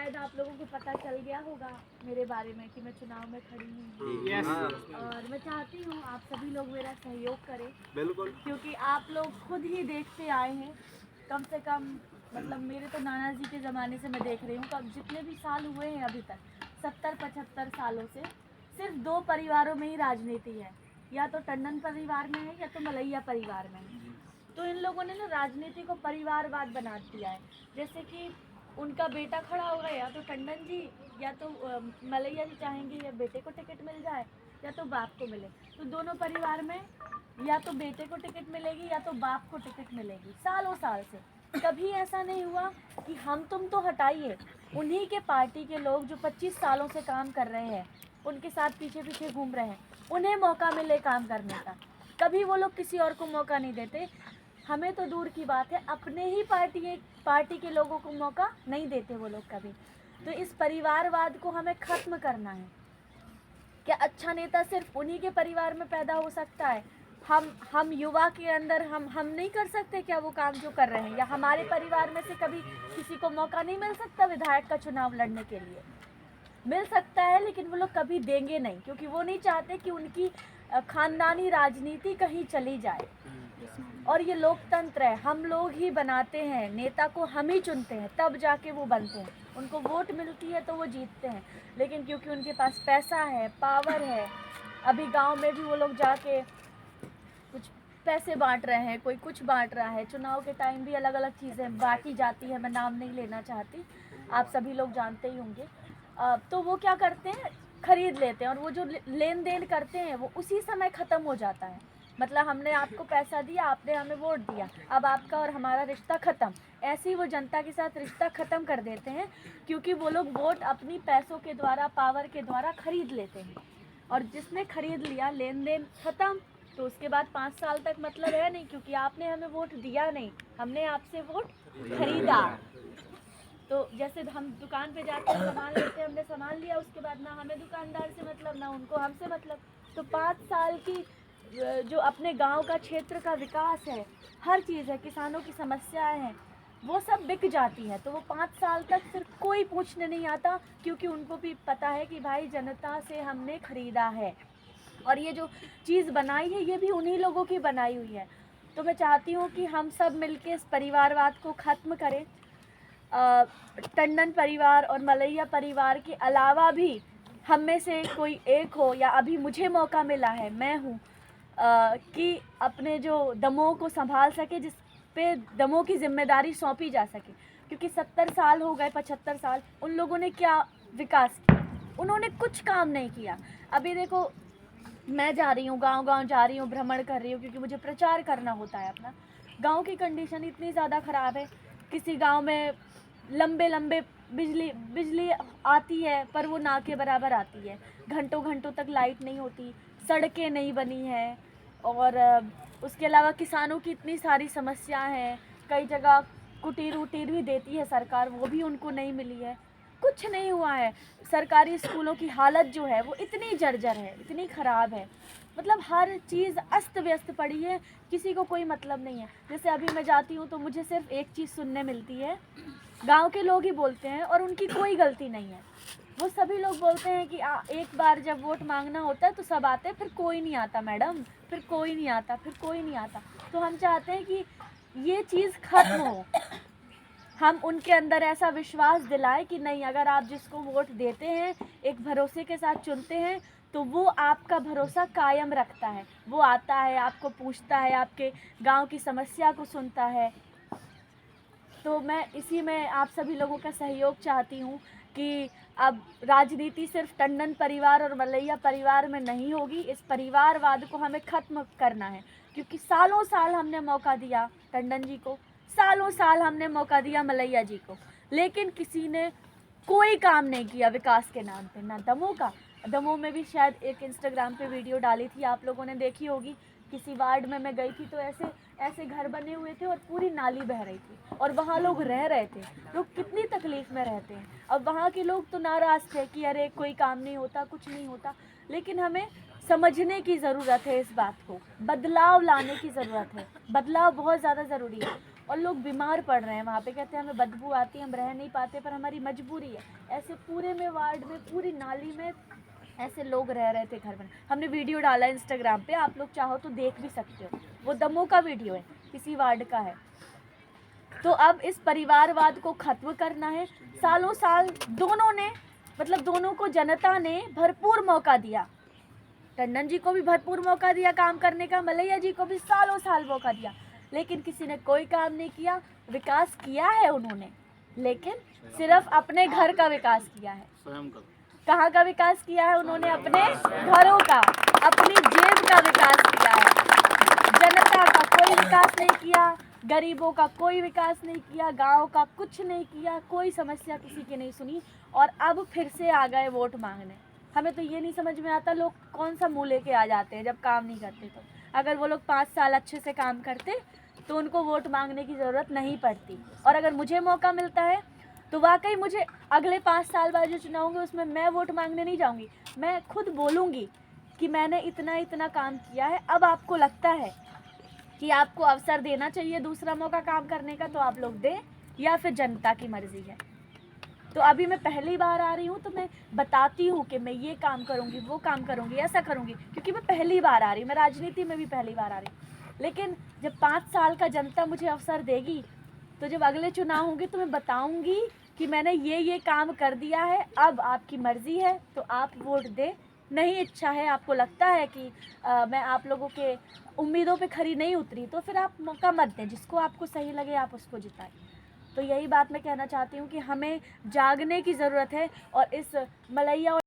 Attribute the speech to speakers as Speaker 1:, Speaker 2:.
Speaker 1: शायद आप लोगों को पता चल गया होगा मेरे बारे में कि मैं चुनाव में खड़ी हूँ और मैं चाहती हूँ आप सभी लोग मेरा सहयोग करें, बिल्कुल, क्योंकि आप लोग खुद ही देखते आए हैं कम से कम, मतलब मेरे तो नाना जी के ज़माने से मैं देख रही हूँ, कब जितने भी साल हुए हैं अभी तक 70-75 सालों से सिर्फ 2 परिवारों में ही राजनीति है, या तो टंडन परिवार में है या तो मलैया परिवार में है। तो इन लोगों ने ना राजनीति को परिवारवाद बना दिया है। जैसे कि उनका बेटा खड़ा होगा या तो टंडन जी या तो मलैया जी चाहेंगे या बेटे को टिकट मिल जाए या तो बाप को मिले, तो दोनों परिवार में या तो बेटे को टिकट मिलेगी या तो बाप को टिकट मिलेगी। सालों साल से कभी ऐसा नहीं हुआ कि हम तुम तो हटाइए, उन्हीं के पार्टी के लोग जो 25 सालों से काम कर रहे हैं, उनके साथ पीछे पीछे घूम रहे हैं, उन्हें मौका मिले काम करने का। कभी वो लोग किसी और को मौका नहीं देते। हमें तो दूर की बात है, अपने ही पार्टी के लोगों को मौका नहीं देते वो लोग कभी। तो इस परिवारवाद को हमें ख़त्म करना है। क्या अच्छा नेता सिर्फ उन्हीं के परिवार में पैदा हो सकता है? हम युवा के अंदर हम नहीं कर सकते क्या वो काम जो कर रहे हैं? या हमारे परिवार में से कभी किसी को मौका नहीं मिल सकता विधायक का चुनाव लड़ने के लिए? मिल सकता है, लेकिन वो लोग कभी देंगे नहीं, क्योंकि वो नहीं चाहते कि उनकी खानदानी राजनीति कहीं चली जाए। और ये लोकतंत्र है, हम लोग ही बनाते हैं, नेता को हम ही चुनते हैं, तब जाके वो बनते हैं। उनको वोट मिलती है तो वो जीतते हैं, लेकिन क्योंकि उनके पास पैसा है, पावर है, अभी गांव में भी वो लोग जाके कुछ पैसे बांट रहे हैं, कोई कुछ बांट रहा है। चुनाव के टाइम भी अलग अलग चीज़ें बांटी जाती है, मैं नाम नहीं लेना चाहती, आप सभी लोग जानते ही होंगे। तो वो क्या करते हैं, खरीद लेते हैं, और वो जो लेन देन करते हैं वो उसी समय ख़त्म हो जाता है। मतलब हमने आपको पैसा दिया, आपने हमें वोट दिया, अब आपका और हमारा रिश्ता ख़त्म। ऐसे ही वो जनता के साथ रिश्ता ख़त्म कर देते हैं, क्योंकि वो लोग वोट अपनी पैसों के द्वारा, पावर के द्वारा खरीद लेते हैं। और जिसने खरीद लिया, लेन देन ख़त्म, तो उसके बाद 5 साल तक मतलब है नहीं, क्योंकि आपने हमें वोट दिया नहीं, हमने आपसे वोट खरीदा। तो जैसे हम दुकान पे जाते हैं, सामान लेते हैं, हमने सामान लिया, उसके बाद ना हमें दुकानदार से मतलब, ना उनको हमसे मतलब। तो 5 साल की जो अपने गांव का, क्षेत्र का विकास है, हर चीज़ है, किसानों की समस्याएं हैं, वो सब बिक जाती है। तो वो 5 साल तक फिर कोई पूछने नहीं आता, क्योंकि उनको भी पता है कि भाई जनता से हमने खरीदा है, और ये जो चीज़ बनाई है ये भी उन्हीं लोगों की बनाई हुई है। तो मैं चाहती हूँ कि हम सब मिलके इस परिवारवाद को ख़त्म करें। टंडन परिवार और मलैया परिवार के अलावा भी हम में से कोई एक हो, या अभी मुझे मौका मिला है, मैं हूँ, कि अपने जो दमों को संभाल सके, जिस पे दमों की जिम्मेदारी सौंपी जा सके। क्योंकि 70 साल हो गए, 75 साल, उन लोगों ने क्या विकास किया? उन्होंने कुछ काम नहीं किया। अभी देखो, मैं जा रही हूँ, गांव-गांव जा रही हूँ, भ्रमण कर रही हूँ, क्योंकि मुझे प्रचार करना होता है अपना। गांव की कंडीशन इतनी ज़्यादा ख़राब है, किसी गांव में लंबे-लंबे बिजली आती है, पर वो ना के बराबर आती है। घंटों-घंटों तक लाइट नहीं होती, सड़कें नहीं बनी हैं, और उसके अलावा किसानों की इतनी सारी समस्याएं हैं। कई जगह कुटीर-वुटीर भी देती है सरकार, वो भी उनको नहीं मिली है। कुछ नहीं हुआ है। सरकारी स्कूलों की हालत जो है वो इतनी जर्जर है, इतनी ख़राब है, मतलब हर चीज़ अस्त व्यस्त पड़ी है, किसी को कोई मतलब नहीं है। जैसे अभी मैं जाती हूँ तो मुझे सिर्फ एक चीज़ सुनने मिलती है, गांव के लोग ही बोलते हैं, और उनकी कोई गलती नहीं है। वो सभी लोग बोलते हैं कि एक बार जब वोट मांगना होता है तो सब आते हैं, फिर कोई नहीं आता मैडम, फिर कोई नहीं आता, फिर कोई नहीं आता। तो हम चाहते हैं कि ये चीज़ ख़त्म हो, हम उनके अंदर ऐसा विश्वास दिलाएं कि नहीं, अगर आप जिसको वोट देते हैं, एक भरोसे के साथ चुनते हैं, तो वो आपका भरोसा कायम रखता है, वो आता है, आपको पूछता है, आपके गांव की समस्या को सुनता है। तो मैं इसी में आप सभी लोगों का सहयोग चाहती हूँ कि अब राजनीति सिर्फ टंडन परिवार और मलैया परिवार में नहीं होगी। इस परिवारवाद को हमें ख़त्म करना है, क्योंकि सालों साल हमने मौका दिया टंडन जी को, सालों साल हमने मौका दिया मलैया जी को, लेकिन किसी ने कोई काम नहीं किया विकास के नाम पे, ना दमों का। दमों में भी शायद एक इंस्टाग्राम पे वीडियो डाली थी, आप लोगों ने देखी होगी। किसी वार्ड में मैं गई थी तो ऐसे ऐसे घर बने हुए थे और पूरी नाली बह रही थी, और वहाँ लोग रह रहे थे। लोग कितनी तकलीफ़ में रहते हैं। अब वहाँ के लोग तो नाराज़ थे कि अरे कोई काम नहीं होता, कुछ नहीं होता, लेकिन हमें समझने की ज़रूरत है, इस बात को बदलाव लाने की ज़रूरत है। बदलाव बहुत ज़्यादा ज़रूरी है। और लोग बीमार पड़ रहे हैं वहाँ पे, कहते हैं हमें बदबू आती है, हम रह नहीं पाते, पर हमारी मजबूरी है। ऐसे पूरे में वार्ड में, पूरी नाली में ऐसे लोग रह रहे थे घर में। हमने वीडियो डाला इंस्टाग्राम पे, आप लोग चाहो तो देख भी सकते हो, वो दमोह का वीडियो है, किसी वार्ड का है। तो अब इस परिवारवाद को खत्म करना है। सालों साल दोनों ने, मतलब दोनों को जनता ने भरपूर मौका दिया। टंडन जी को भी भरपूर मौका दिया काम करने का, मलैया जी को भी सालों साल मौका दिया, लेकिन किसी ने कोई काम नहीं किया। विकास किया है उन्होंने, लेकिन सिर्फ अपने घर का विकास किया है। कहाँ का विकास किया है उन्होंने? अपने घरों का, अपनी जेब का विकास किया है। जनता का कोई विकास नहीं किया, गरीबों का कोई विकास नहीं किया, गांव का कुछ नहीं किया, कोई समस्या किसी की नहीं सुनी। और अब फिर से आ गए वोट मांगने। हमें तो ये नहीं समझ में आता लोग कौन सा मुँह लेके आ जाते हैं जब काम नहीं करते। तो अगर वो लोग 5 साल अच्छे से काम करते तो उनको वोट मांगने की ज़रूरत नहीं पड़ती। और अगर मुझे मौका मिलता है तो वाकई मुझे अगले 5 साल बाद जो चुनाव होंगे उसमें मैं वोट मांगने नहीं जाऊंगी, मैं खुद बोलूँगी कि मैंने इतना इतना काम किया है। अब आपको लगता है कि आपको अवसर देना चाहिए दूसरा मौका काम करने का, तो आप लोग दें, या फिर जनता की मर्जी है। तो अभी मैं पहली बार आ रही हूँ तो मैं बताती हूँ कि मैं ये काम करूँगी, वो काम करूँगी, ऐसा करूँगी, क्योंकि मैं पहली बार आ रही हूँ, मैं राजनीति में भी पहली बार आ रही हूँ। लेकिन जब 5 साल का जनता मुझे अवसर देगी, तो जब अगले चुनाव होंगे तो मैं बताऊँगी कि मैंने ये काम कर दिया है। अब आपकी मर्ज़ी है तो आप वोट दें, नहीं इच्छा है, आपको लगता है कि मैं आप लोगों के उम्मीदों पे खरी नहीं उतरी, तो फिर आप मौका मत दें, जिसको आपको सही लगे आप उसको जिताएं। तो यही बात मैं कहना चाहती हूँ कि हमें जागने की ज़रूरत है। और इस मलैया